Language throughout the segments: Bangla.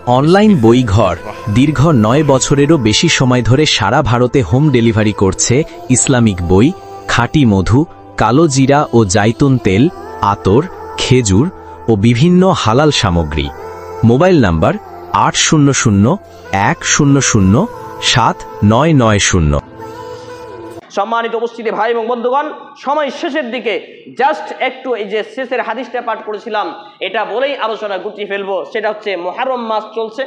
অনলাইন বইঘর দীর্ঘ 9 বছরেরও বেশি সময় ধরে সারা ভারতে হোম ডেলিভারি করছে ইসলামিক বই, খাঁটি মধু, কালো জিরা ও জাইতুন তেল, আতর, খেজুর ও বিভিন্ন হালাল সামগ্রী। Mobile number 800-100-7990। সম্মানিত উপস্থিতি ভাই এবং বন্ধুগণ, সময় শেষের দিকে জাস্ট একটু এই যে শেষের হাদিসটা পাঠ করেছিলাম এটা বলেই আলোচনা গুটিয়ে ফেলবো। সেটা হচ্ছে মুহররম মাস চলছে,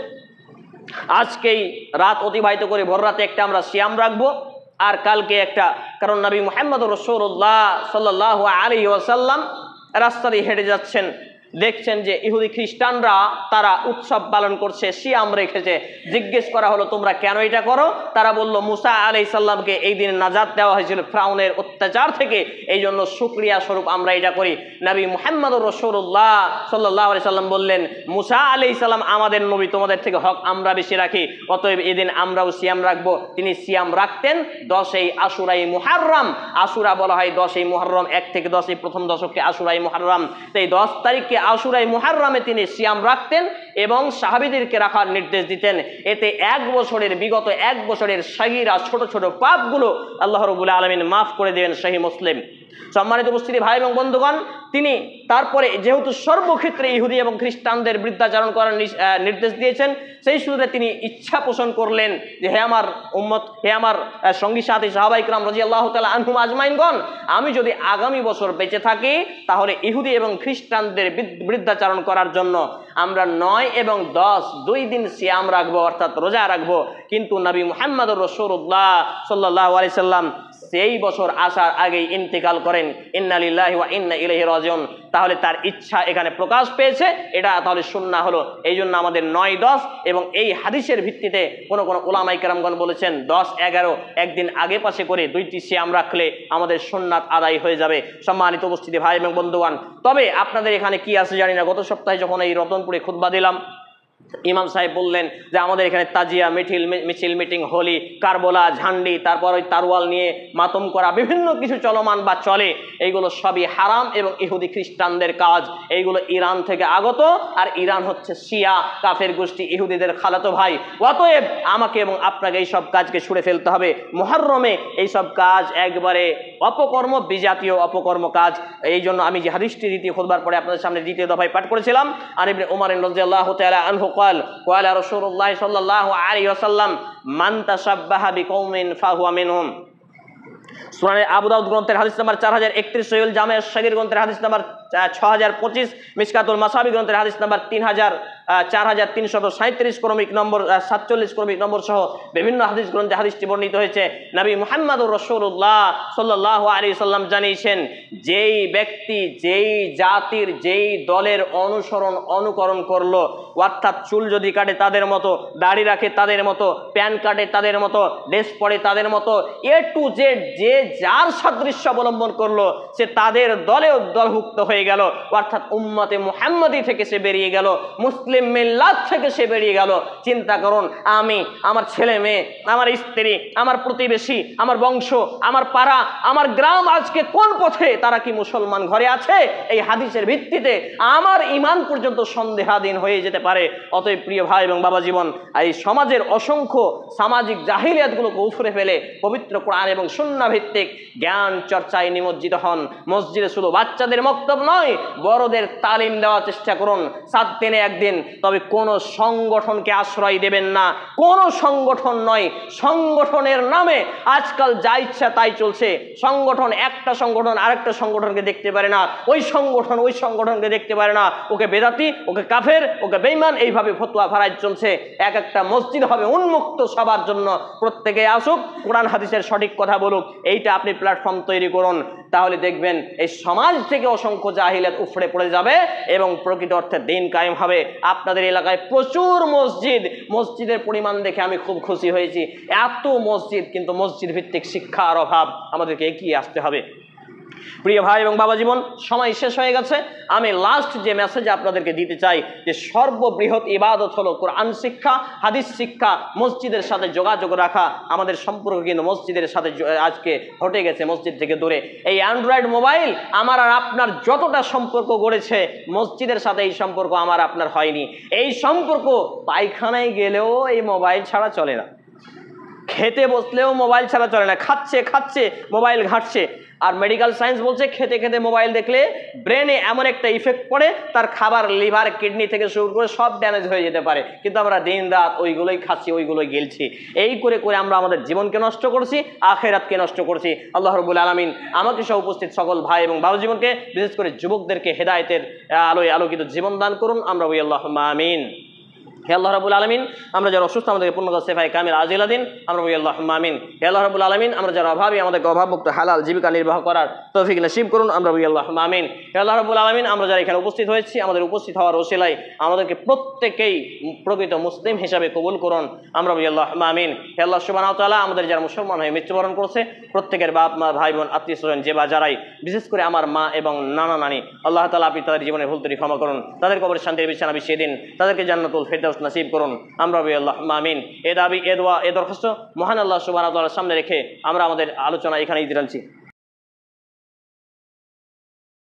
আজকেই রাত অতিবাহিত করে ভোর রাতে একটা আমরা সিয়াম রাখবো, আর কালকে একটা, কারণ নবী মুহাম্মদুর রাসূলুল্লাহ সাল্লাল্লাহু আলাইহি ওয়াসাল্লাম রাস্তা দিয়ে হেঁটে যাচ্ছেন, দেখছেন যে ইহুদি খ্রিস্টানরা তারা উৎসব পালন করছে, সিয়াম রেখেছে। জিজ্ঞেস করা হলো তোমরা কেন এটা করো? তারা বলল মুসা আলাইহিস সালামকে এই দিন নাজাত দেওয়া হয়েছিল ফিরআউনের অত্যাচার থেকে, এই জন্য শুকরিয়া স্বরূপ আমরা এটা করি। নবী মুহাম্মদুর রাসূলুল্লাহ সাল্লাল্লাহু আলাইহি সাল্লাম বললেন মুসা আলাইহিস সালাম আমাদের নবী, তোমাদের থেকে হক আমরা বেশি রাখি, অতএব এই দিন আমরাও সিয়াম রাখবো। তিনি সিয়াম রাখতেন 10ই আশুরাই মুহররম, আশুরা বলা হয় 10ই মুহররম, 1 থেকে 10 এই প্রথম দশককে আশুরাই মুহররম। এই 10 তারিখকে আশুরাই মুহররমে তিনি সিয়াম রাখতেন এবং সাহাবীদেরকে রাখার নির্দেশ দিতেন। এতে বিগত এক বছরের সাগীরা ছোট ছোট পাপগুলো আল্লাহ রাব্বুল আলামিন মাফ করে দেবেন। সহিহ মুসলিম। সম্মানিত উপস্থিতি ভাই এবং বন্ধুগণ, তিনি তারপরে যেহেতু সর্বক্ষেত্রে ইহুদি এবং খ্রিস্টানদের বিরুদ্ধাচরণ করার নির্দেশ দিয়েছেন, সেই সূত্রে তিনি ইচ্ছা পোষণ করলেন যে হে আমার উম্মত, হে আমার সঙ্গী সাথী সাহাবায়ে কেরাম রাদিয়াল্লাহু তাআলা আনহুম আজমাইনগণ, আমি যদি আগামী বছর বেঁচে থাকি তাহলে ইহুদি এবং খ্রিস্টানদের বিরুদ্ধাচরণ করার জন্য আমরা 9 এবং 10 2 দিন সিয়াম রাখবো, অর্থাৎ রোজা রাখবো। কিন্তু নবী মুহাম্মদুর রাসূলুল্লাহ সাল্লাল্লাহু আলাইহি সাল্লাম সেই বছর আসার আগেই ইন্তেকাল করেন। ইন্না লিল্লাহি ওয়া ইন্না ইলাইহি রাজিউন। তাহলে তার ইচ্ছা এখানে প্রকাশ পেয়েছে, এটা তাহলে সুন্নাহ হলো। এই জন্য আমাদের 9, 10 এবং এই হাদিসের ভিত্তিতে কোন কোন উলামায়ে কেরামগণ বলেছেন 10, 11 একদিন আগে পাশে করে 2টি সিয়াম রাখলে আমাদের সুন্নাত আদায় হয়ে যাবে। সম্মানিত উপস্থিতি ভাই এবং বন্ধুগণ, তবে আপনাদের এখানে কি আছে জানি না, গত সপ্তাহে যখন এই রতনপুরে খুতবা দিলাম, ইমাম সাহেব বললেন যে আমাদের এখানে তাজিয়া, মিছিল, মিটিং, হোলি, কারবালা, ঝান্ডি, তারপর ওই তারওয়াল নিয়ে মাতম করা বিভিন্ন কিছু চলমান বা চলে, এইগুলো সবই হারাম এবং ইহুদি খ্রিস্টানদের কাজ। এইগুলো ইরান থেকে আগত, আর ইরান হচ্ছে শিয়া কাফের গোষ্ঠী, ইহুদিদের খালাতো ভাই। অতএব আমাকে এবং আপনাকে এই সব কাজকে ছুড়ে ফেলতে হবে। মুহররমে এই সব কাজ একবারে অপকর্ম, বিজাতীয় অপকর্ম কাজ। এই জন্য আমি যে হাদিসটি দ্বিতীয় খুতবার পরে আপনাদের সামনে দ্বিতীয় দফায় পাঠ করেছিলাম, আর ইবনে উমর রাদিয়াল্লাহু তাআলা আনহু قال رسول الله صلى الله عليه وسلم من تشبه بقوم فهو منهم। সুনানে আবু দাউদ গ্রন্থের হাদিস নাম্বার 4031, সহিহুল জামে সগীর গ্রন্থের হাদিস নাম্বার 6025, মিশকাতুল মাসাবি গ্রন্থের হাদিস নাম্বার 4337 ক্রমিক নম্বর, 47 ক্রমিক নম্বর সহ বিভিন্ন হাদিস গ্রন্থে হাদিসটি বর্ণিত হয়েছে। নবী মুহাম্মদুর রাসূলুল্লাহ সাল্লাল্লাহু আলাইহি সাল্লাম জানিয়েছেন, যেই ব্যক্তি যেই জাতির যেই দলের অনুকরণ করলো, অর্থাৎ চুল যদি কাটে তাদের মতো, দাড়ি রাখে তাদের মতো, প্যান্ট কাটে তাদের মতো, ড্রেস পরে তাদের মতো, এ টু জেড যে যার সাদৃশ্য অবলম্বন করলো সে তাদের দলেও দলভুক্ত হয়ে গেল, অর্থাৎ উম্মতে মুহাম্মদী থেকে সে বেরিয়ে গেল, মুসলিম মিল্লাত থেকে সে বেরিয়ে গেল। চিন্তা করুন, আমি, আমার ছেলে মেয়ে, আমার স্ত্রী, আমার প্রতিবেশী, আমার বংশ, আমার পাড়া, আমার গ্রাম আজকে কোন পথে? তারা কি মুসলমান ঘরে আছে? এই হাদিসের ভিত্তিতে আমার ঈমান পর্যন্ত সন্দেহাধীন হয়ে যেতে পারে। অতএব প্রিয় ভাই এবং বাবা জীবন, এই সমাজের অসংখ্য সামাজিক জাহিলিয়াতগুলোকে উফরে ফেলে পবিত্র কোরআন এবং সুন্নাহ ভিত্তিক জ্ঞান চর্চায় নিমজ্জিত হন। মসজিদে শুধু বাচ্চাদের মক্তব নয়, বড়দের তালিম দেওয়ার চেষ্টা করুন 7 দিনে একদিন। তবে কোনো সংগঠনকে আশ্রয় দেবেন না, কোনো সংগঠন নয়। সংগঠনের নামে আজকাল যা ইচ্ছা তাই চলছে। সংগঠন, একটা সংগঠন আরেকটা সংগঠনকে দেখতে পারে না, ওই সংগঠন ওই সংগঠনকে দেখতে পারে না, ওকে বেদাতি, ওকে কাফের, ওকে বেঈমান, এইভাবে ফতোয়া ফারাজ চলছে। একটা মসজিদ হবে উন্মুক্ত সবার জন্য, প্রত্যেকে আসুক, কোরআন হাদিসের সঠিক কথা বলুক, এইটা আপনি প্ল্যাটফর্ম তৈরি করুন। তাহলে দেখবেন এই সমাজ থেকে অসংখ্য জাহিলিয়াত উফড়ে পড়ে যাবে এবং প্রকৃত অর্থে দিন কায়েম হবে। আপনাদের এলাকায় প্রচুর মসজিদের পরিমাণ দেখে আমি খুব খুশি হয়েছি। এত মসজিদ, কিন্তু মসজিদ ভিত্তিক শিক্ষার অভাব। আমাদেরকে এগিয়ে আসতে হবে। প্রিয় ভাই এবং বাবা জীবন, সময় শেষ হয়ে গেছে। আমি লাস্ট যে মেসেজ আপনাদেরকে দিতে চাই যে সর্ববৃহৎ ইবাদত হলো কোরআন শিক্ষা, হাদিস শিক্ষা, মসজিদের সাথে যোগাযোগ রাখা। আমাদের সম্পর্ক কিন্তু মসজিদের সাথে আজকে হটে গেছে, মসজিদ থেকে দূরে। এই অ্যান্ড্রয়েড মোবাইল আমার আর আপনার যতটা সম্পর্ক গড়েছে, মসজিদের সাথে এই সম্পর্ক আমার আপনার হয়নি। এই সম্পর্ক পায়খানায় গেলেও এই মোবাইল ছাড়া চলে না, খেতে বসলেও মোবাইল ছাড়া চলে না, খাচ্ছে খাচ্ছে মোবাইল ঘাঁটছে। আর মেডিকেল সায়েন্স বলছে খেতে খেতে মোবাইল দেখলে ব্রেনে এমন একটা ইফেক্ট পড়ে, তার খাবার, লিভার, কিডনি থেকে শুরু করে সব ড্যামেজ হয়ে যেতে পারে। কিন্তু আমরা দিন রাত ওইগুলোই খাচ্ছি, ওইগুলোই গেলছি। এই করে করে আমরা আমাদের জীবনকে নষ্ট করছি, আখেরাতকে নষ্ট করছি। আল্লাহ রাব্বুল আলামিন আমাকে সহ উপস্থিত সকল ভাই এবং বাবা জীবনকে, বিশেষ করে যুবকদেরকে হেদায়েতের আলোয় আলোকিত জীবন দান করুন। আমরা বলি আল্লাহুম্মা আমিন। হে আল্লাহ রাব্বুল আলামিন, আমরা যারা অসুস্থ আমাদেরকে পূর্ণতা সেফায়ে কামিল আজিলা দিন। আমরা বলি আল্লাহুম্মা আমিন। হে আল্লাহ রাব্বুল আলামিন, আমরা যারা অভাবী আমাদেরকে অভাবমুক্ত হালাল জীবিকা নির্বাহ করার তৌফিক নসিব করুন। আমরা বলি আল্লাহুম্মা আমিন। হে আল্লাহ রাব্বুল আলামিন, আমরা যারা এখানে উপস্থিত হয়েছি, আমাদের উপস্থিত হওয়ার ওসিলায় আমাদেরকে প্রত্যেকেই প্রকৃত মুসলিম হিসাবে কবুল করুন। আমরা বলি আল্লাহুম্মা আমিন। হে আল্লাহ সুবহানাহু ওয়া তাআলা, আমাদের যারা মুসলমান হয়ে মৃত্যুবরণ করছে, প্রত্যেকের বাপ মা, ভাই বোন, আত্মীয় স্বজন যে বা যারাই, বিশেষ করে আমার মা এবং নানা নানি, আল্লাহ তাআলা আপনি তাদের জীবনের ভুল ত্রুটি ক্ষমা করুন, তাদের কবরের শান্তির বিছানা বিছিয়ে দিন, তাদেরকে জান্নাতুল ফেরদাউস নসিব করুন। আমরা বলি আল্লাহুম্মা আমিন। এ দাবি, এ দোয়া, এ দরখাস্ত মহান আল্লাহ সুবহানাহু ওয়া তাআলার সামনে রেখে আমরা আমাদের আলোচনা এখানেই দিলামছি।